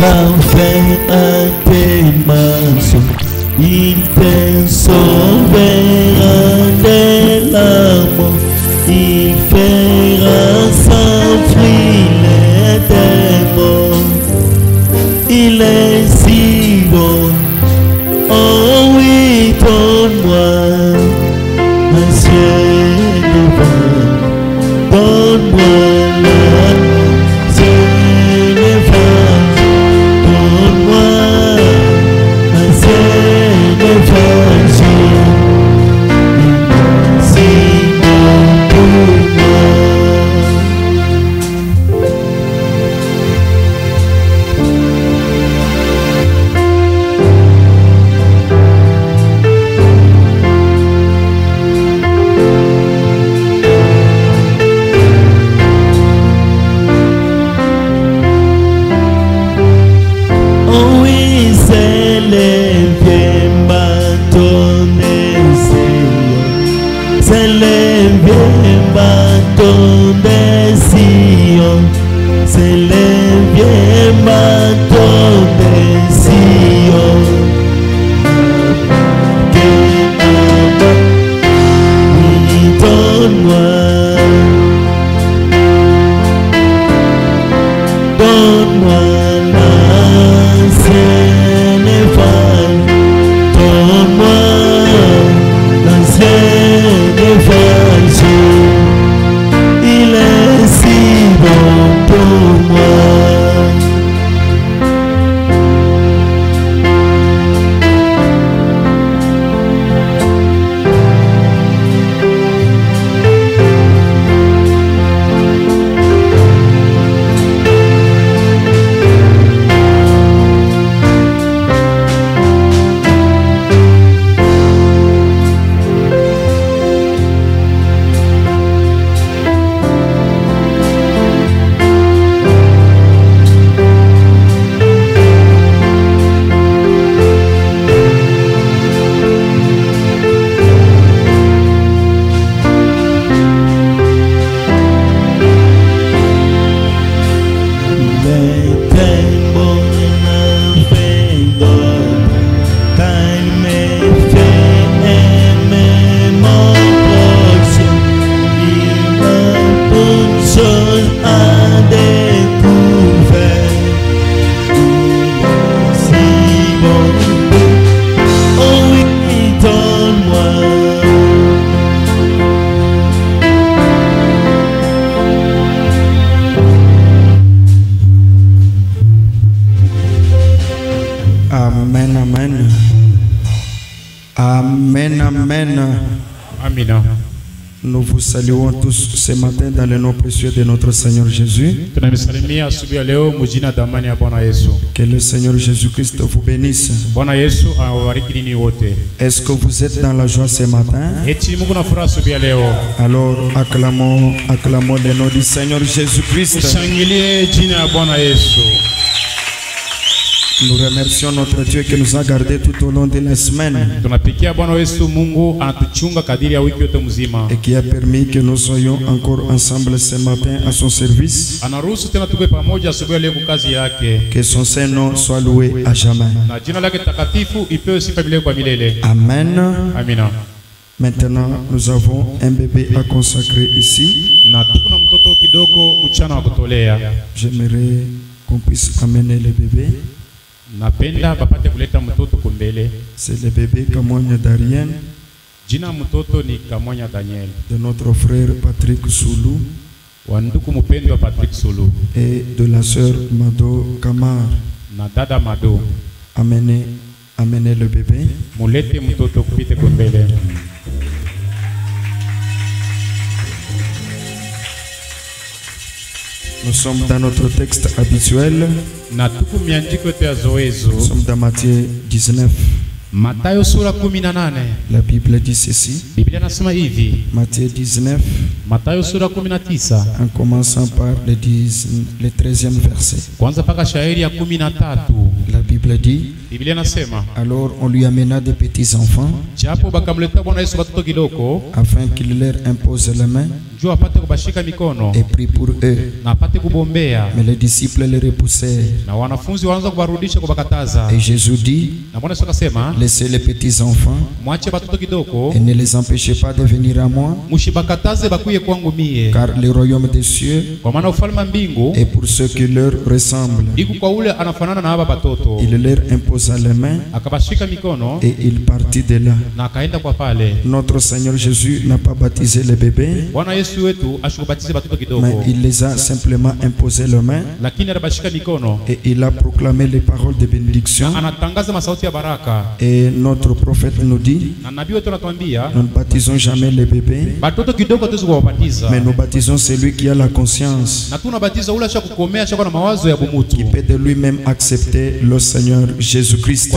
parfait à tes mains, il te sauvera des larmes, il fera s'enfuir les démons. Il est si bon, oh oui, donne-moi un ciel devant, donne-moi la ciel devant, donne-moi un ciel devant, si bon pour moi. C'est le vieux bateau de Sion. Oui, donne-moi la Sénégal, donne-moi la Sénégal. Il est si bon pour moi. Nous vous saluons tous ce matin dans le nom précieux de notre Seigneur Jésus. Que le Seigneur Jésus-Christ vous bénisse. Est-ce que vous êtes dans la joie ce matin? Alors acclamons le nom du Seigneur Jésus-Christ. Nous remercions notre Dieu qui nous a gardés tout au long de la semaine et qui a permis que nous soyons encore ensemble ce matin à son service. Que son Saint-Nom soit loué à jamais. Amen. Maintenant, nous avons un bébé à consacrer ici. J'aimerais qu'on puisse amener le bébé. C'est le bébé Kamonya Darien de notre frère Patrick Soulou et de la sœur Mado Kamar. Amenez le bébé. Nous sommes dans notre texte habituel. Nous sommes dans Matthieu 19. La Bible dit ceci. Matthieu 19. En commençant par le 13e verset. La Bible dit. Alors on lui amena des petits enfants afin qu'il leur impose la main. et prit pour eux. Mais les disciples les repoussèrent. Et Jésus dit, laissez les petits enfants et ne les empêchez pas de venir à moi, car le royaume des cieux est pour ceux qui leur ressemblent. Il leur imposa les mains et il partit de là. Notre Seigneur Jésus n'a pas baptisé les bébés, mais il les a simplement imposé les mains et il a proclamé les paroles de bénédiction. Et notre prophète nous dit, nous ne baptisons jamais les bébés, mais nous baptisons celui qui a la conscience, qui peut de lui-même accepter le Seigneur Jésus-Christ.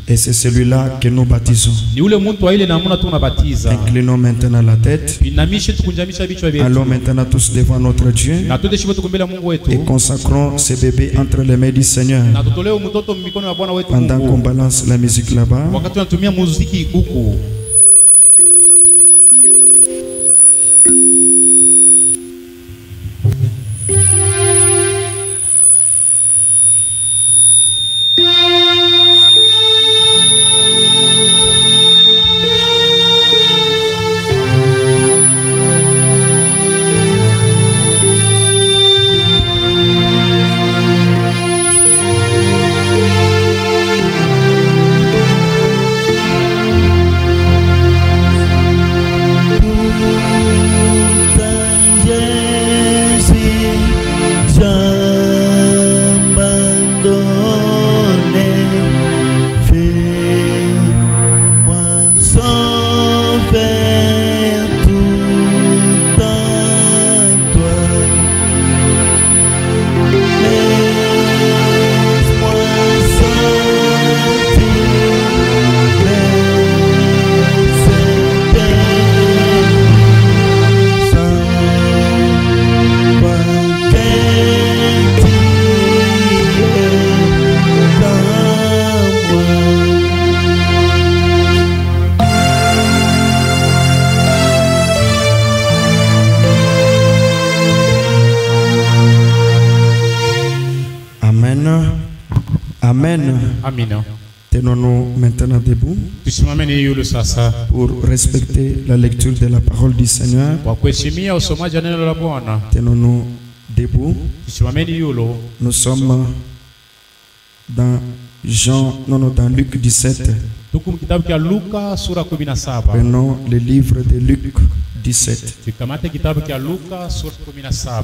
Et c'est celui-là que nous baptisons. Inclinons maintenant la tête. Allons maintenant tous devant notre Dieu et consacrons ces bébés entre les mains du Seigneur. Pendant qu'on balance la musique là-bas, tenons-nous maintenant debout pour respecter la lecture de la parole du Seigneur. Tenons-nous debout. Nous sommes dans dans Luc 17. Prenons le livre de Luc 17.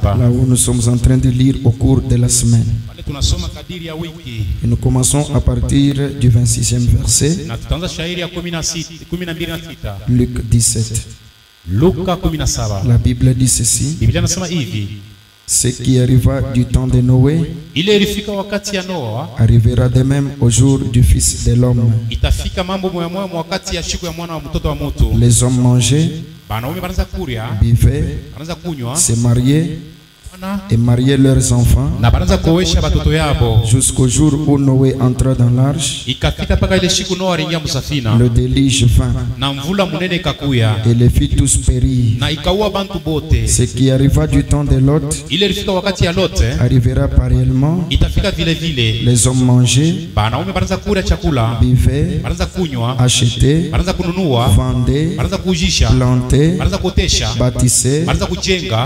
Là où nous sommes en train de lire au cours de la semaine. Et nous commençons à partir du 26e verset. Luc 17. La Bible dit ceci. Ce qui arriva du temps de Noé arrivera de même au jour du Fils de l'homme. Les hommes mangeaient, buvaient, se mariaient et mariaient leurs enfants jusqu'au jour où Noé entra dans l'arche. Le déluge vint et les fit tous périr. Ce qui arriva du temps de Lot arrivera pareillement. Les hommes mangeaient, buvaient, achetaient, vendaient, plantaient, bâtissaient.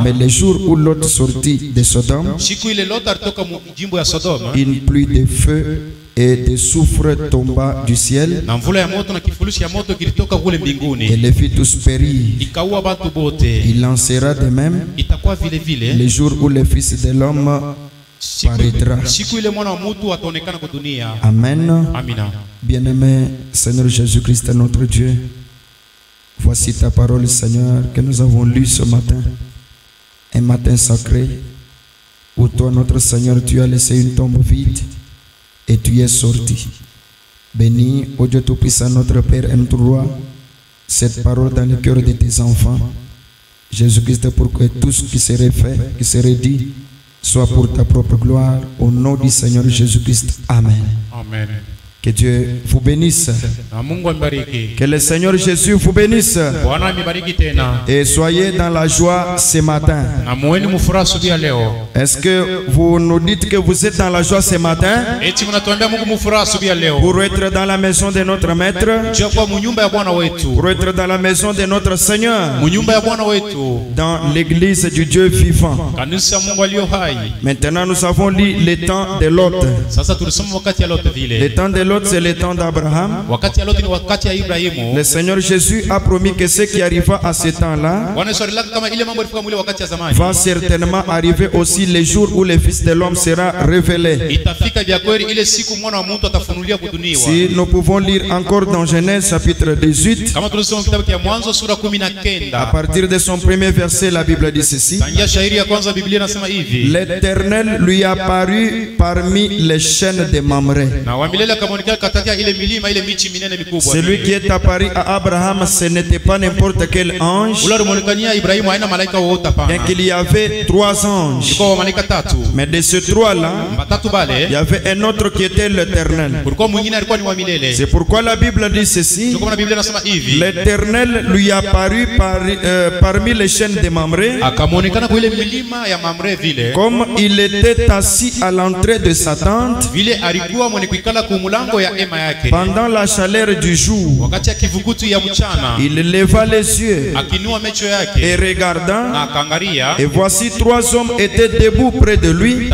Mais le jour où Lot sortit de Sodome, une pluie de feu et de soufre tomba du ciel et les fit tous périr. Il en sera de même le jour où le Fils de l'homme paraîtra. Amen. Bien-aimé Seigneur Jésus-Christ, notre Dieu, voici ta parole, Seigneur, que nous avons lue ce matin. Un matin sacré où toi, notre Seigneur, tu as laissé une tombe vide et tu es sorti. Bénis, ô Dieu Tout-Puissant, notre Père et notre Roi, cette parole dans le cœur de tes enfants. Jésus-Christ, pour que tout ce qui serait fait, qui serait dit, soit pour ta propre gloire. Au nom du Seigneur Jésus-Christ. Amen. Amen. Que Dieu vous bénisse. Que le Seigneur Jésus vous bénisse. Et soyez dans la joie ce matin. Est-ce que vous nous dites que vous êtes dans la joie ce matin? Pour être dans la maison de notre Maître, pour être dans la maison de notre Seigneur, dans l'église du Dieu vivant. Maintenant nous avons lu le temps de Lot. Le temps de Lot, c'est le temps d'Abraham. Le Seigneur Jésus a promis que ce qui arriva à ce temps-là va certainement arriver aussi les jours où le Fils de l'homme sera révélé. Si nous pouvons lire encore dans Genèse chapitre 18, à partir de son premier verset, la Bible dit ceci: l'Éternel lui apparut parmi les chaînes de Mamré. Celui qui est apparu à Abraham, ce n'était pas n'importe quel ange, bien qu'il y avait 3 anges. Mais de ces 3-là, il y avait un autre qui était l'Éternel. C'est pourquoi la Bible dit ceci: l'Éternel lui apparut parmi les chaînes de Mamré, comme il était assis à l'entrée de sa tente pendant la chaleur du jour. Il leva les yeux et regardant, et voici 3 hommes étaient debout près de lui.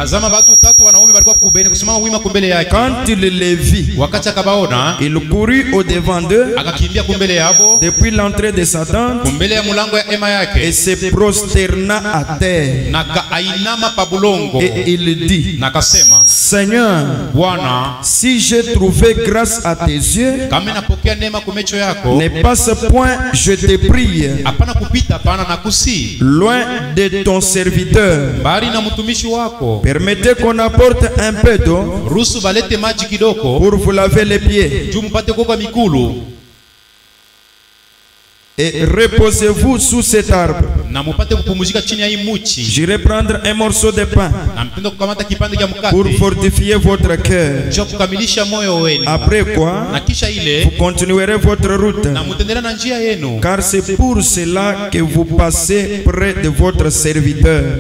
Quand il les vit, il courut au devant d'eux depuis l'entrée de sa tente et se prosterna à terre. Et il dit: Seigneur, si j'ai trouvé grâce à tes yeux, ne passe point, je te prie, loin de ton serviteur. Permettez qu'on apporte un peu d'eau pour vous laver les pieds. Et reposez-vous sous cet arbre. J'irai prendre un morceau de pain pour fortifier votre cœur. Après quoi, vous continuerez votre route, car c'est pour cela que vous passez près de votre serviteur.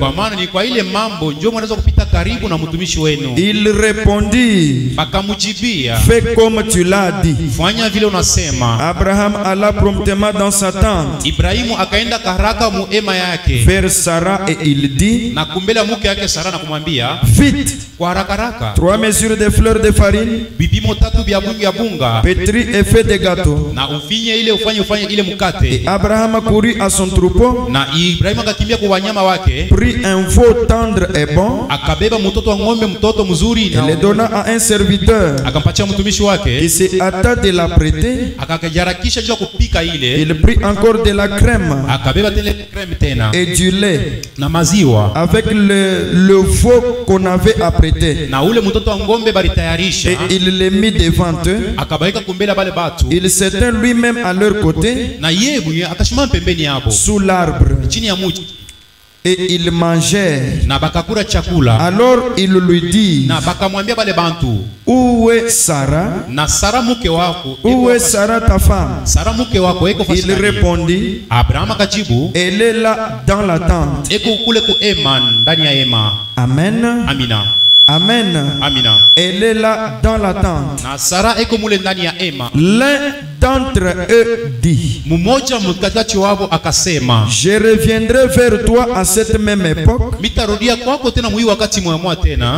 Il répondit: fais comme tu l'as dit. Abraham alla promptement dans sa tente vers Sarah et il dit: vite, 3 mesures de fleurs de farine, pétris et fait des gâteaux. Et Abraham courut à son troupeau, prit un veau tendre et bon, et le donna à un serviteur qui se hâta de l'apprêter. Il prit encore de la crème et du lait avec le veau qu'on avait apprêté, et il les mit devant eux. Il s'étint lui-même à leur côté sous l'arbre, et ils mangèrent. Alors il lui dit: où est Sarah? Où est Sarah ta femme? Il répondit: elle est là dans la tente. Amen. Amen. Elle est là dans la tente. L'un d'entre eux dit: je reviendrai vers toi à cette même époque,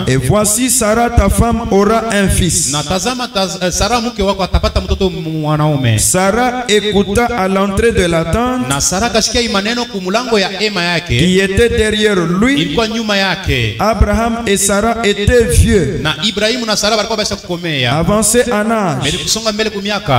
et voici Sarah ta femme aura un fils. Sarah écouta à l'entrée de la tente qui était derrière lui. Abraham et Sarah étaient vieux, avancés en âge,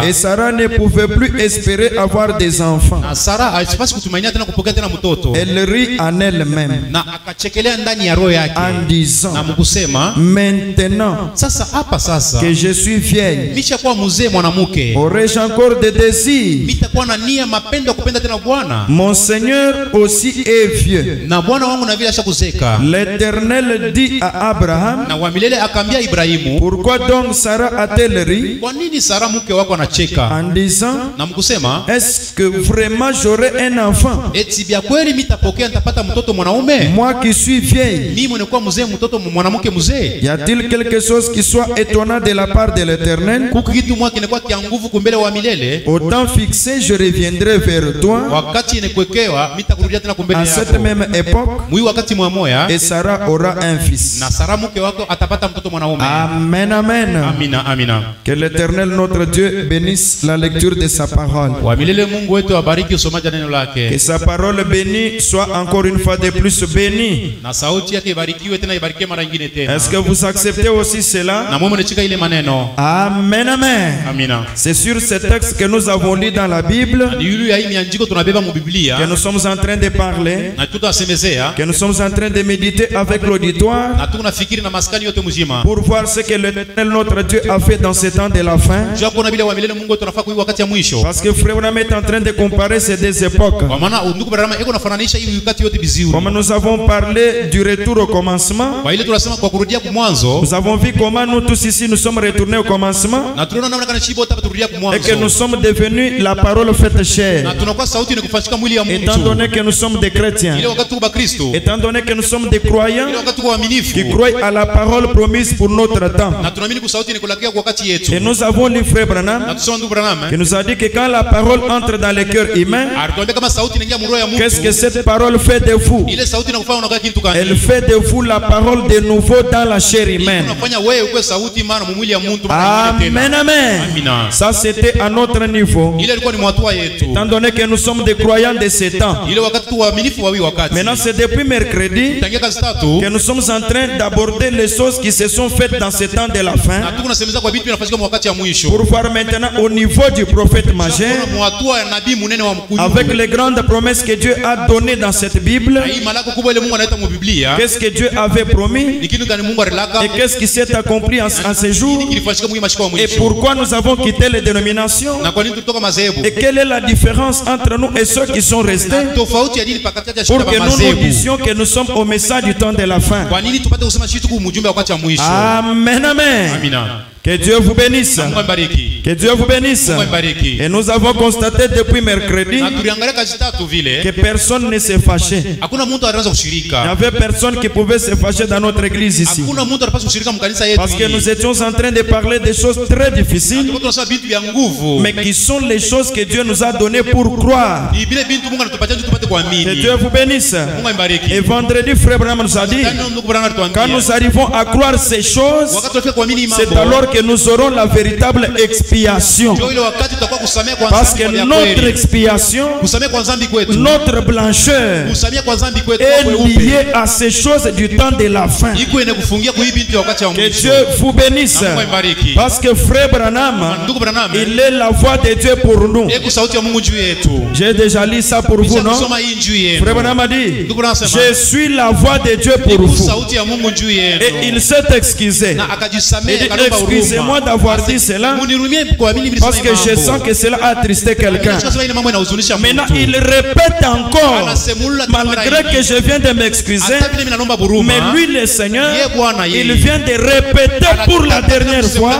et Sarah ne pouvait plus espérer avoir des enfants. Na Sara alipaswa kutumainia tena kupokea tena mtoto. Elle rit en elle-même Na akachekelea ndani ya roho yake. en disant, Na mkusema, maintenant sasa hapa sasa que je suis vieille, nishakuwa mzee mwanamke, aurais-je encore des désirs? nitakuwa na nia mapendo ya kupenda tena Bwana. Mon Seigneur aussi est vieux. Na Bwana wangu na vile ashakuzeka. L'Éternel dit à Abraham, Na wa milele akaambia Ibrahimu, pourquoi donc Sarah a-t-elle ri kwa nini Sara mke wako anacheka? en disant, Na mkusema, est-ce que vraiment j'aurai un enfant, eti bia kweli mitapokea nitapata mtoto mwanaume? moi qui suis vieille? Mimi nikuwa mzee mtoto mwanamke mzee? Y a-t-il quelque chose qui soit étonnant de la part de l'Éternel? Kuku kitu mwa kinakuwa kia nguvu kumbele wa milele. Au temps fixé, je reviendrai vers toi Wakati inekwekewa mitakurudia tena kumbele à yako. cette même époque, Mwi wakati mwamoya et Sarah aura un fils. na Sara mke wako atapata mtoto mwanaume. Amen, amen. Amina, amina. Que l'Éternel notre Dieu bénisse la lecture de sa parole. Wa milele Mungu wetu abariki usomaji neno Que lake. sa parole bénie soit encore une fois de plus bénie. Na sauti yake ibarikiwe tena ibarikiwe mara nyingine tena. Est-ce que vous acceptez aussi Na cela? mwe mnachika ile maneno. Amen, amen. Amina. C'est sur ce texte que nous avons lu dans la Bible Ni yule ya hii miandiko tunabeba mu Biblia. que nous sommes en train de parler, Na tutasemezea. que nous sommes en train de méditer avec l'auditoire Na tunafikiri na maskani yote mzima. pour voir ce que l'Éternel notre Dieu a fait dans ce temps de la fin. Jua kuona vile wa milele Mungu wetu anafaa kuishi wakati ya mwisho. Parce que Frère Branham est en train de comparer ces deux époques. Kwa maana ndugu Branham iko nafananisha hii wakati yote vizuri. Comme nous avons parlé du retour au commencement, Kwa ile tunasema kwa kurudia kwa mwanzo. nous avons vu comment nous tous ici nous sommes retournés au commencement Na tunaona namna kana shibo hapa turudia kwa et que nous mwanzo. sommes devenus la parole faite chair. Na tunakuwa sauti ni kufashika mwili ya Étant Mungu. donné que nous sommes des chrétiens, Ile wakati tuko Kristo. étant donné que nous sommes des croyants Ile wakati tuko waaminifu. qui croient à la parole promise pour notre temps. Na tunaamini kwa sauti ni kulakia kwa wakati yetu. Et nous avons lu Frère Na Branham tusoma ndugu Branham. qui nous a dit que quand la parole entre dans le cœur humain, Alituambia kama sauti inaingia mroho ya qu'est-ce que mtu. cette parole fait de vous? Ile sauti inakufanya unakaa kitu gani? Elle fait de vous la parole de nouveau dans la chair humaine. Unafanya wewe uwe sauti maana mwili ya mtu mara nyingine Amen, tena. amen. Amina. Ça c'était à notre niveau. Ile ilikuwa ni mwatua yetu. Étant donné que nous sommes des croyants de ce temps. Ile wakati tu waaminifu wa wakati. Maintenant c'est depuis mercredi Tangia kazi tatu. que nous sommes en train d'aborder les choses qui se sont faites dans ce temps de la fin. Na tuko nasemeza kwa vitu vinafanyika wakati ya mwisho. Pour voir maintenant au niveau du prophète majeur, Kuna mwatua ya nabii munene wa mkuu. avec les grandes promesses que Dieu a données dans cette Bible, Hii malako kubwa ile Mungu anaita mu Biblia. qu'est-ce que Dieu avait promis Ni kitu gani Mungu alilaka? et qu'est-ce qui s'est accompli en ce jour Kilifanyika mwili mashika wa et mwisho. pourquoi nous avons quitté les dénominations Na kwa nini tulitoka madhehebu? et quelle est la différence entre nous et ceux qui sont restés Tofauti ya dini pakati ya pour shida que ba nous nous madhehebu. disions que nous sommes au message du temps de la fin. Kwa nini tupate kusema shitu ku mjumbe wakati wa mwisho? Amen, amen. Amina. Que Dieu vous bénisse. Mungu ambariki. Que Dieu vous bénisse. Mungu ambariki. Et nous avons constaté depuis mercredi Na tuliangalia kazi tatu vile. que personne ne s'est fâché. Hakuna mtu anaanza Il n'y kushirika. avait personne qui pouvait se fâcher dans notre église ici. Hakuna mtu anapaswa kushirika mkanisa yetu. Parce que nous étions en train de parler des choses très difficiles, Tulikuwa tunasema vitu vya nguvu. mais qui sont les choses que Dieu nous a données pour croire. Ni vile vitu Mungu anatupatia ndio tupate Que kuamini. Dieu vous bénisse. Mungu ambariki. Et vendredi, Frère Branham nous a dit, Tano ndugu Branham quand alituambia. nous arrivons à croire ces choses, Wakati tunafika kuamini c'est mambo. alors que nous aurons la véritable expiation. Ndio ile wakati tutakuwa kusamea kwa Parce dhambi que kwa notre kweli. expiation, Kusamea kwa dhambi kwetu. notre blancheur Kusamea kwa dhambi kwetu est kwa weupe. liée à ces choses du temps de la fin. Iko ine kufungia kwa hii binti wakati wa Que mwisho. Dieu vous bénisse. Na Mungu ambariki. Parce que Frère Branham, Ndugu Branham. il est la voix de Dieu pour nous. Eko sauti ya Mungu juu yetu. J'ai déjà lu ça pour vous, non? Kusoma hii juu yenu. Frère Branham a dit, Ndugu Branham sema. je suis la voix de Dieu pour Eko vous. sauti ya Mungu juu yenu. Et il s'est excusé. Na Il akajisamea dit, akaomba huruma. excusez-moi d'avoir dit cela Munirumie kwa mimi parce que je sens que cela a attristé quelqu'un. ile mambo inahuzunisha Maintenant, mtu. il répète encore, Anasemula tena mara malgré hii. que je viens de m'excuser, Hata vile mimi naomba huruma. mais lui, le Seigneur, Yeye Bwana yeye. il vient de répéter pour la dernière fois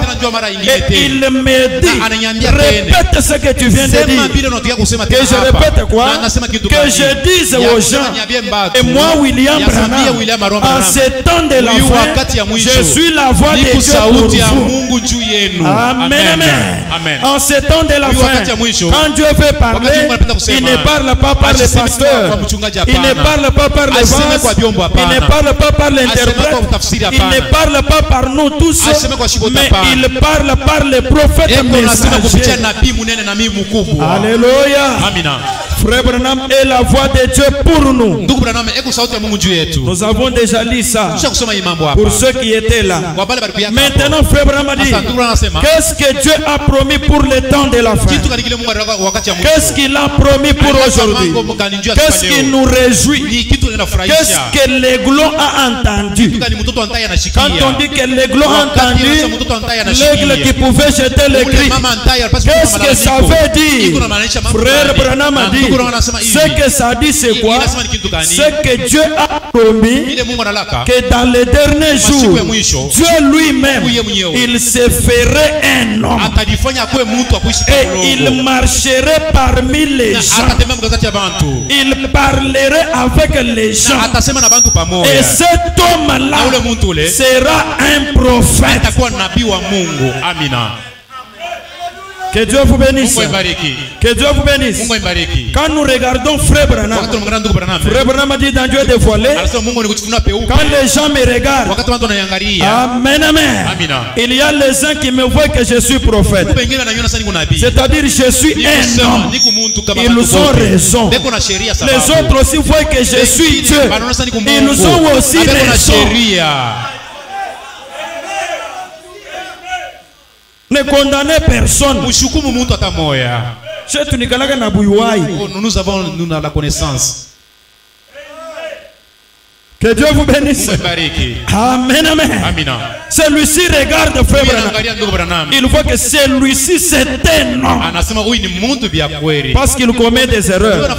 et il me dit, répète ce que tu viens de dire. Que je répète quoi? Que je dise aux gens, et moi William Branham, en ce temps de la fin, je suis la voix de Dieu pour vous. Amen, amen. En ce temps de la fin, quand Dieu veut parler, il ne parle pas par les pasteurs, il ne parle pas par les vases, il ne parle pas par l'interprète, il ne parle pas par nous tous, mais il parle par les prophètes messagers. Alléluia. Frère Branham est la voix de Dieu pour nous. Ndugu Branham eko sauti ya Mungu juu yetu. Nous avons déjà lu ça Kusoma hii mambo hapa. pour ceux qui étaient là. Kwa wale walikuwa hapa. Maintenant, Frère Branham dit, qu'est-ce que Dieu a promis pour le temps de la fin? Kitu kalikile Mungu wakati ya mwisho. Qu'est-ce qu'il a promis pour aujourd'hui? Qu'est-ce qui nous réjouit? Ni kitu kinafurahisha. Qu'est-ce que l'aiglon a entendu? Kitu kani mtoto anataya anashikia. Quand on dit que l'aiglon a entendu, l'aigle qui pouvait jeter le cri, qu'est-ce que ça veut dire? Frère Branham a dit, ce que ça dit c'est quoi? C'est que Dieu a promis que dans les derniers jours, Dieu lui-même, il se ferait un homme et il marcherait parmi les gens, il parlerait avec les gens, et cet homme-là sera un prophète. Que Dieu vous bénisse. Que Dieu vous bénisse. Quand nous regardons Frère Branham, Frère Branham a dit dans Dieu dévoilé, quand les gens me regardent, amen, amen, il y a les uns qui me voient que je suis prophète. C'est-à-dire je suis un homme. Ils ont raison. Les autres aussi voient que je suis Dieu. Ils ont aussi raison. Ne condamnez personne. Nous avons la connaissance. Que Dieu vous bénisse. Amen, amen. Celui-ci regarde Frère Branham. Il voit que celui-ci c'est un homme. Parce qu'il commet des erreurs.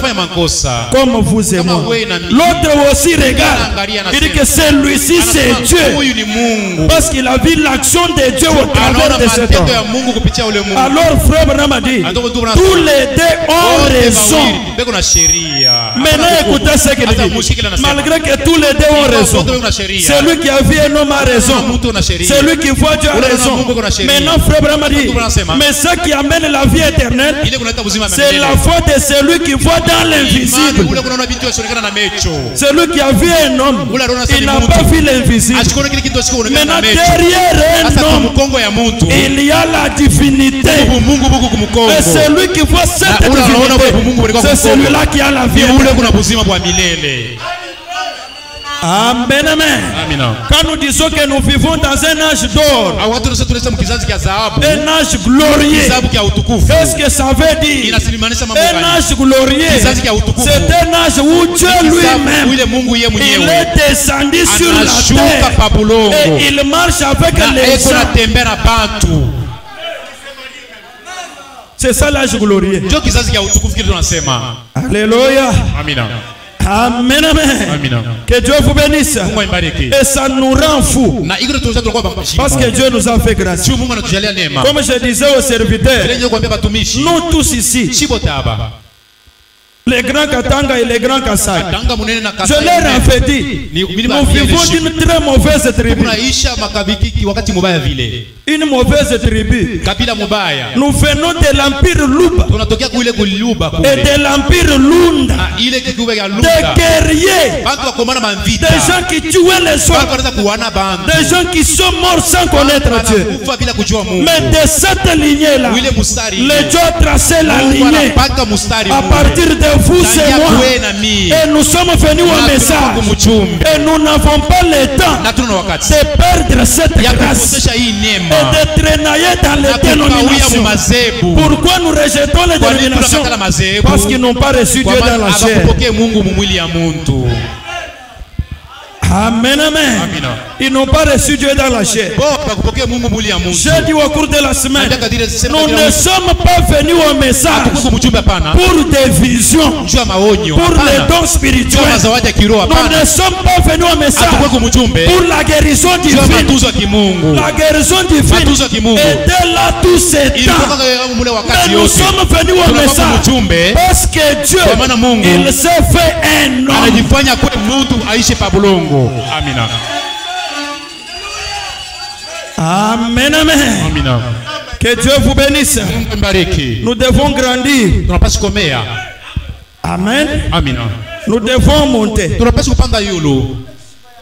Comme vous et moi. L'autre aussi regarde. Il dit que celui-ci c'est Dieu. Parce qu'il a vu l'action de Dieu au travers de cet homme. Alors Frère Branham a dit, tous les deux ont raison. Maintenant écoutez ce qu'il dit. Malgré que tous les deux ont raison. Celui qui a vu un homme a raison. Celui qui voit Dieu a raison. Maintenant Frère Branham a dit, mais ce qui amène la vie éternelle, c'est la foi de celui qui voit dans l'invisible. Celui qui a vu un homme, il n'a pas vu l'invisible. Maintenant derrière un homme, il y a la divinité. Et celui qui voit cette divinité, c'est celui-là qui a la vie éternelle. Amen, amen. Quand nous disons que nous vivons dans un âge d'or, un âge glorieux, qu'est-ce que ça veut dire? Un âge glorieux, c'est un âge où Dieu lui-même, il est descendu sur la terre et il marche avec les gens. C'est ça l'âge glorieux. Alléluia. Amen, amen. Que Dieu vous bénisse. Et ça nous rend fous. Parce que Dieu nous a fait grâce. Comme je disais aux serviteurs, nous tous ici, les grands Katanga et les grands Kasai, je leur avais dit, nous vivons d'une très mauvaise tribu. Une mauvaise tribu. Nous venons de l'empire Luba et de l'empire Lunda. Des guerriers, des gens qui tuaient les autres, des gens qui sont morts sans connaître Dieu. Mais de cette lignée-là, les dieux ont tracé la lignée à partir de vous et moi. Et nous sommes venus au message. Et nous n'avons pas le temps de perdre cette grâce et de traînailler dans les dénominations. Pourquoi nous rejetons les dénominations? Parce qu'ils n'ont pas reçu Dieu dans la chair. Amen, amen. Ils n'ont pas reçu Dieu dans la chair. J'ai dit au cours de la semaine, nous ne sommes pas venus au message pour des visions, pour les dons spirituels. Nous ne sommes pas venus au message pour la guérison divine. La guérison divine était là tous ces temps. Mais nous sommes venus au message parce que Dieu, il s'est fait un homme. Amina. Amen, amen. Que Dieu vous bénisse. Nous devons grandir. Amen. Nous devons monter.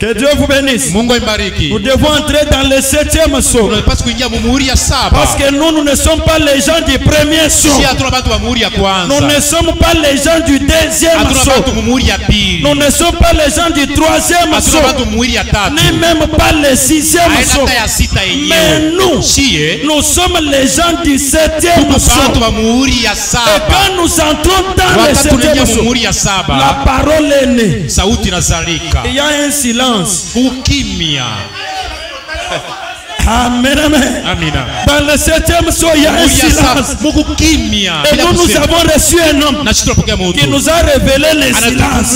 Que Dieu vous bénisse. Mungu imbariki. Nous devons entrer dans le 7e saut. Tunapaswa kuingia muhuri ya 7. Parce que nous ne sommes pas les gens du premier saut. Si hatuna bantu wa muhuri ya kwanza. Nous ne sommes pas les gens du 2e Hatuna saut. bantu muhuri ya pili. Nous ne sommes pas les gens du 3e saut. Hatuna bantu muhuri ya 3. Ni même pas le 6e saut. Hata ya 6 yenyewe. Mais nous sommes les gens du 7e saut. Bantu wa muhuri ya 7. Et quand nous entrons dans le 7e saut, la parole est née. Sauti inazalika. Il y a un silence. Ukimya. Amen, amen. Amina. Dans le 7e saut, il y a un silence. Et nous avons reçu un homme qui nous a révélé le silence.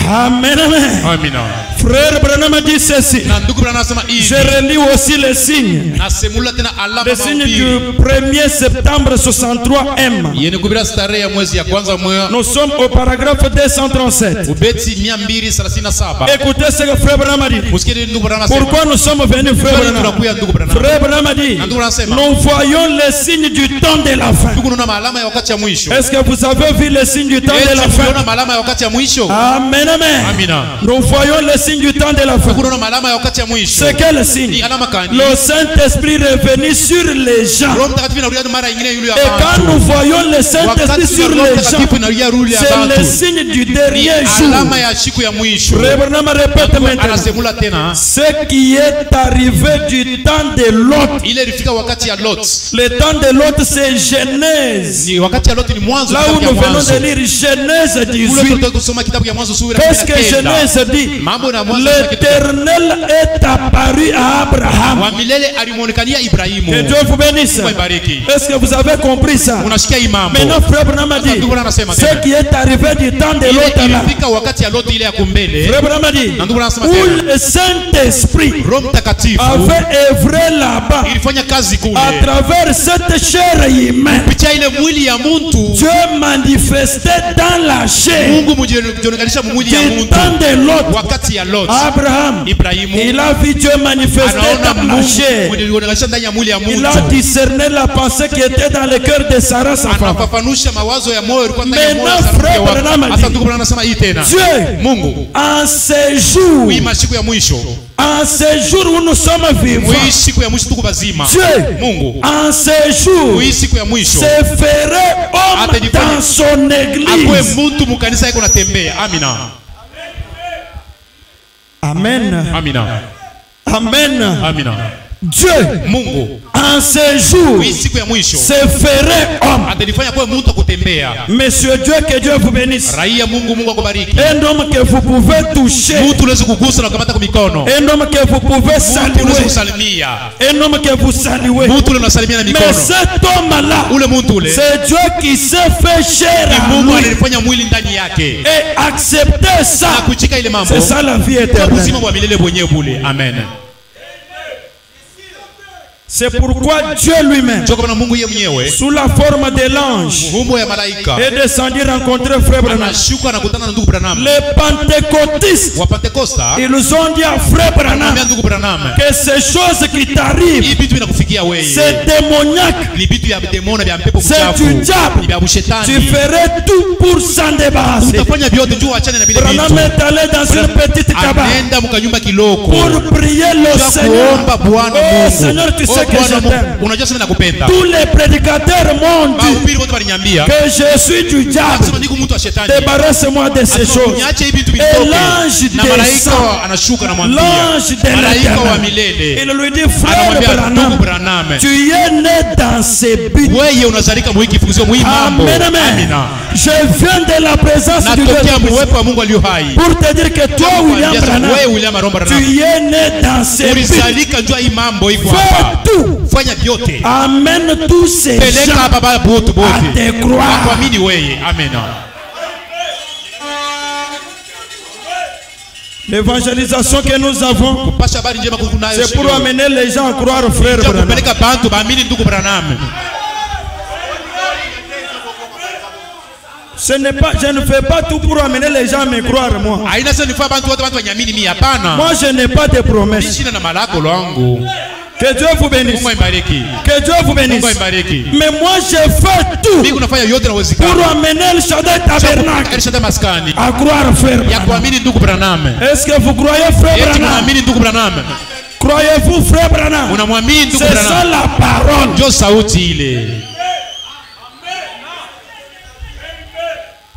Amen, amen. Amina. Frère Branham dit ceci. Je relis aussi les signes. Les signes du 1er septembre 63M. Nous sommes au paragraphe 237. Écoutez ce que Frère Branham dit. Pourquoi nous sommes venus, Frère Branham? Frère Branham dit, nous voyons les signes du temps de la fin. Est-ce que vous avez vu les signes du temps de la fin? Amen, amen. Nous voyons les signes du temps de la fin. C'est quel signe? Le Saint-Esprit revenu sur les gens. Et quand nous voyons le Saint-Esprit sur les gens, c'est le signe du dernier jour. Frère Branham répète maintenant. Ce qui est arrivé du temps de Lot. Le temps de Lot, c'est Genèse. Là où nous venons de lire Genèse 18. Qu'est-ce que Genèse dit? L'Éternel est apparu à Abraham. Que Dieu vous bénisse. Est-ce que vous avez compris ça? Maintenant, Frère Branham dit, ce qui est arrivé du temps de Lot là. Frère Branham dit, où le Saint-Esprit avait œuvré là-bas à travers cette chair humaine. Dieu manifestait dans la chair. Du temps de Lot, Abraham, il a vu Dieu manifester dans la chair. Il a discerné la pensée qui était dans le cœur de Sarah, sa femme. Maintenant, Frère Branham dit, Dieu, en ces jours, en ces jours où nous sommes vivants, Dieu, en ces jours, se ferait homme dans son église. Amen. Amina. Amen. Amina. Dieu, en ces jours, se ferait homme. Monsieur Dieu, que Dieu vous bénisse. Un homme que vous pouvez toucher. Un homme que vous pouvez saluer. Un homme que vous saluez. Mais cet homme-là, c'est Dieu qui s'est fait chair à lui et accepter ça. C'est ça la vie éternelle. Amen. C'est pourquoi Dieu lui-même, sous la forme de l'ange, est descendu rencontrer Frère Branham. Les pentecôtistes, ils ont dit à Frère Branham que ces choses qui t'arrivent, c'est démoniaque, c'est du diable. Tu ferais tout pour s'en débarrasser. Branham est allé dans une petite cabane pour prier le Seigneur. Oh Seigneur, tu sais que je t'aime. Tous les prédicateurs m'ont dit que je suis du diable. Débarrasse-moi de ces choses. Et l'ange descend. L'ange de l'Éternel. Il lui dit, Frère Branham, tu es né dans ces buts. Amen, amen. Je viens de la présence du Dieu pour te dire que toi, William Branham, tu es né dans ces buts. Fais tout. Amène tous ces gens à te croire. Amen. L'évangélisation que nous avons, c'est pour amener les gens à croire au Frère Branham. Je ne fais pas tout pour amener les gens à me croire moi. Moi je n'ai pas de promesses. Que Dieu vous bénisse. Mungu aibariki. Que Dieu vous bénisse. Mungu aibariki. Mais moi je fais tout Mimi nafanya yote nawezekana. pour amener El Shaddai tabernacle El Shaddai maskani. à croire frère. Ya kuamini ndugu Branham. Est-ce que vous croyez frère Eti Branham? muamini ndugu Branham. Croyez-vous frère Branham? Unamwamini ndugu C'est Branham. ça la parole. Ndio sauti ile.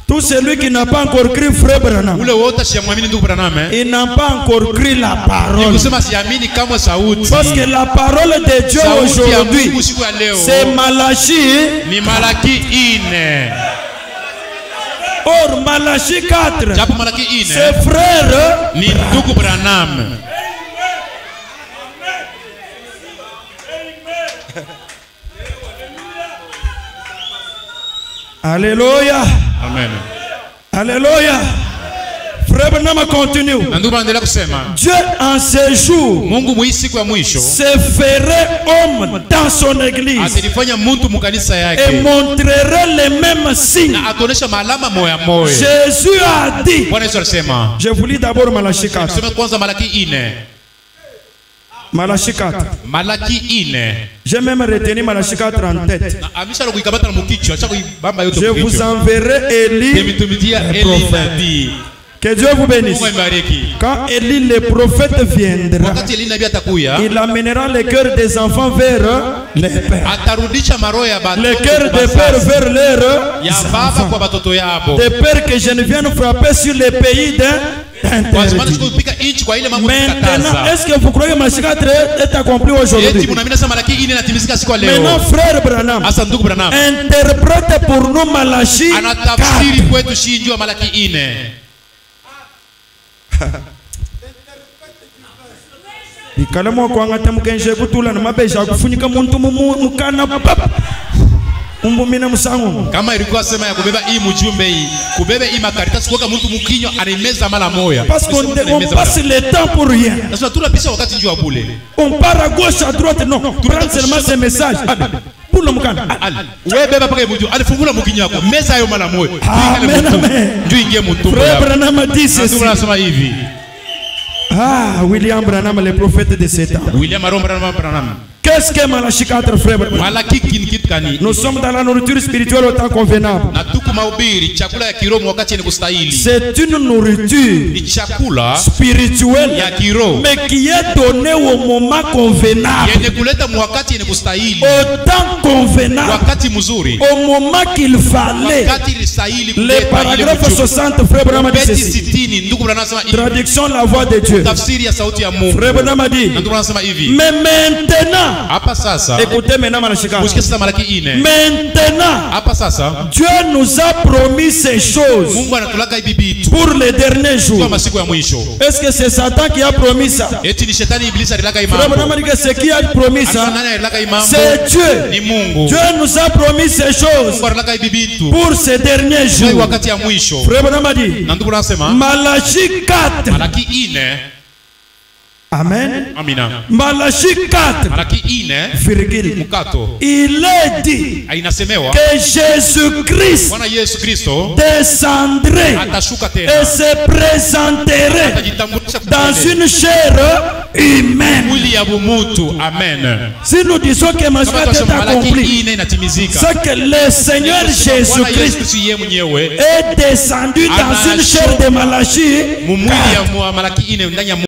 Tout celui qui n'a pas encore cru frère Branham, Ule wote siamwamini ndugu Branham. il n'a pas encore cru la parole. Nikusema siamini kama sauti. Parce que la parole de Dieu Sauti ya aujourd'hui, Mungu siku ya leo c'est Malachie. ni Malaki 4. Or Malachie 4, Japo Malaki 4 ses frères ni ndugu Branham. Alléluia. Amen. Alléluia. Frère Branham continue. Na ndugu anaendelea kusema Dieu en ce jour Mungu mwi siku ya mwisho se ferait homme dans son église atalifanya mtu mkanisa et yake montrerait les mêmes signes. na atonesha malama moya moya. Jésus a dit, Bwana Yesu alisema, je vous lis d'abord Malachie 4. tusome kwanza Malaki 4. Malachie 4. Malaki 4. J'ai même retenu Malachie 4 en tête. Na amisha kuikabata na mkichwa, acha kuibamba yote Je mkichwa. vous enverrai Élie. Nimitumidia Eli nabii. Que Dieu vous bénisse. Mungu aibariki. Quand Élie le prophète viendra, Wakati Eli nabii atakuya, il amènera le cœur des enfants vers les pères, atarudisha maroho ya batoto le cœur kwa des pères bazazi, vers leurs ya baba enfants. kwa batoto yabo. Des pères que je ne vienne frapper sur les pays Kwa sababu d'interdit. sikupika inchi kwa ile mambo Maintenant, tukataza. est-ce que vous croyez que Malachie 4 est accompli Eti aujourd'hui? munaamini sasa Malaki 4 inatimizika siku ya Maintenant, leo. frère Branham, Asa ndugu Branham interprète pour nous Malachie 4. anatafsiri kwetu shinji wa Malaki 4. Ikalamo kwangata mukenje kutula na mabesha kufunyika muntu mukana papa. Umbumina musango. Kama ilikuwa sema ya kubeba hii mjumbe hii, kubeba hii makaratasi kuweka mtu mkinyo anemeza mala moya. Parce qu'on passe le temps pour rien. Sasa tunapisha wakati njoo bule. On part à gauche à droite non. Prends seulement ces messages. Pour le mukana. Wewe beba paka mjumbe, alifungula mkinyo wako, meza hayo mala moya. Amen, amen. Njoo ingie mtumbo. Frère Branham a dit ceci. Ndio nasema hivi. Ah, William Branham, le prophète de ces temps. William Branham. Qu'est-ce que Malachie 4, frère Branham? Malaki kitu kani? Nous sommes dans la nourriture spirituelle au temps convenable. Na tuku mahubiri, chakula ya kiroho wakati ni kustahili. C'est une nourriture Ni chakula spirituelle, ya kiroho mais qui est donnée au moment convenable. yenye kuleta wakati ni kustahili. Au temps convenable. Wakati mzuri. Au moment qu'il fallait. Wakati ilistahili Le kuleta paragraphe ile 60, frère Branham dit Beti ceci. 60 ndugu Branham anasema hivi. Traduction la voix de Dieu. Tafsiri ya sauti ya Mungu. Frère Branham a dit, Na ndugu anasema hivi. mais maintenant, Hapa sasa écoutez maintenant Malachie 4. usikie sasa Malaki 4. Maintenant, Hapa sasa Dieu nous a promis ces choses Mungu anatulaka hivi vitu pour les derniers kwa jours. masiku ya mwisho. Est-ce que c'est Satan qui a promis ça? Eti ni shetani ibilisi alilaka hii Frère mambo. Branham dit que c'est qui a promis Sasa ça? nani alilaka hii mambo? C'est Dieu. Ni Mungu. Dieu nous a promis ces choses Mungu anatulaka hivi vitu pour ces derniers kwa jours. wakati ya mwisho. Frère Branham dit, Na ndugu anasema Malachie 4. Malaki 4. Amen. Amina. Malachie 4, Malaki 4 virgule. mkato. Il est dit Inasemewa que Jésus-Christ Bwana Yesu Kristo descendrait atashuka et tena. se présenterait Atajitambulisha dans une chair humaine. mwili ya bumutu. Amen. Si nous disons que ma Kama est tunasema Malaki accompli, 4 inatimizika. c'est que le Seigneur Bwana Jésus-Christ Yesu Kristo yeye mwenyewe est descendu dans une chair de Malachie mumwili ya Malaki 4 ndani ya